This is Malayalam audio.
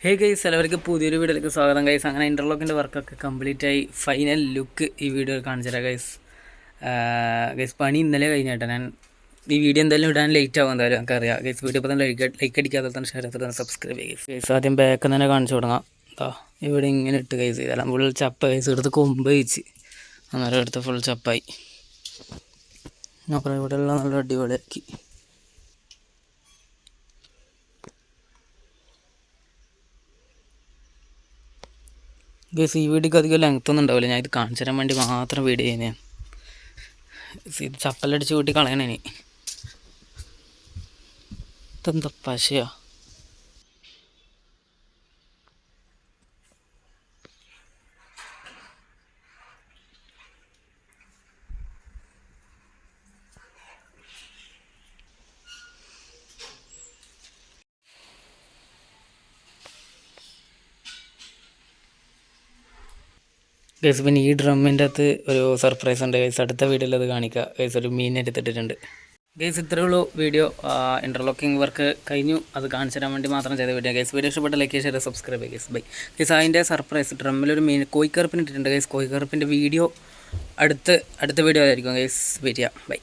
ഹേ ഗൈസ്, എല്ലാവർക്കും പുതിയൊരു വീഡിയോയിലേക്ക് സ്വാഗതം ഗൈസ്. അങ്ങനെ ഇൻ്റർലോക്കിൻ്റെ വർക്കൊക്കെ കംപ്ലീറ്റ് ആയി. ഫൈനൽ ലുക്ക് ഈ വീഡിയോയിൽ കാണിച്ചു തരാം ഗൈസ്. ഗൈസ് പണി ഇന്നലെ കഴിഞ്ഞേട്ടാ. ഞാൻ ഈ വീഡിയോ എന്തായാലും ഇടാൻ ലേറ്റ് ആവും, എന്തായാലും നമുക്കറിയാം ഗൈസ്. വീഡിയോ ഇപ്പോൾ തന്നെ ലൈക്ക് അടിക്കാതെ തന്നെ ഷെയർ ചെയ്ത് തന്നെ സബ്സ്ക്രൈബ് ചെയ്യുക ഗൈസ്. ആദ്യം ബാക്ക് തന്നെ കാണിച്ചു തുടങ്ങാം. ഇവിടെ ഇങ്ങനെ ഇട്ട് ഗൈസ് ചെയ്താലും ഫുൾ ചപ്പ ഗൈസ്. എടുത്ത് കൊമ്പ് കഴിച്ച് അന്നേരം എടുത്ത് ഫുൾ ചപ്പായി. അപ്പുറം ഇവിടെ ഉള്ള നല്ല അടിപൊളിയാക്കി ഗൈസ്. ഈ വീഡിയോക്ക് അധികം ലെങ്ത് ഒന്നും ഉണ്ടാവില്ല, ഞാൻ ഇത് കാണിച്ചു തരാൻ വേണ്ടി മാത്രം വീഡിയോ ചെയ്യുന്നതാണ്. ഇത് ചപ്പലടിച്ച് കൂട്ടി കളയണേ. ഇനി ഇതെന്താ പശയോ? ഗൈസ് പിന്നെ ഈ ഡ്രമ്മിൻ്റെ അകത്ത് ഒരു സർപ്രൈസ് ഉണ്ട് ഗൈസ്. അടുത്ത വീഡിയോയിൽ അത് കാണിക്കുക ഗൈസ്. ഒരു മീൻ എടുത്തിട്ടിട്ടുണ്ട് ഗൈസ്. ഇത്രയേ ഉള്ളൂ വീഡിയോ. ഇൻ്റർലോക്കിംഗ് വർക്ക് കഴിഞ്ഞു, അത് കാണിച്ചു തരാൻ വേണ്ടി മാത്രം ചെയ്ത വീഡിയോ ഗൈസ്. വീഡിയോ ഇഷ്ടപ്പെട്ട ലൈക്ക് ഷെയർ സബ്സ്ക്രൈബ് ചെയ്യുക ഗൈസ്. Bye guys. അതിൻ്റെ സർപ്രൈസ് ഡ്രമ്മിലൊരു മീൻ കോഴിക്കറുപ്പിന് ഇട്ടിട്ടുണ്ട് ഗൈസ്. കോഴിക്കറുപ്പിൻ്റെ വീഡിയോ അടുത്ത വീഡിയോ ആയിരിക്കും ഗൈസ്. വെയിറ്റ് ചെയ്യാം. ബൈ.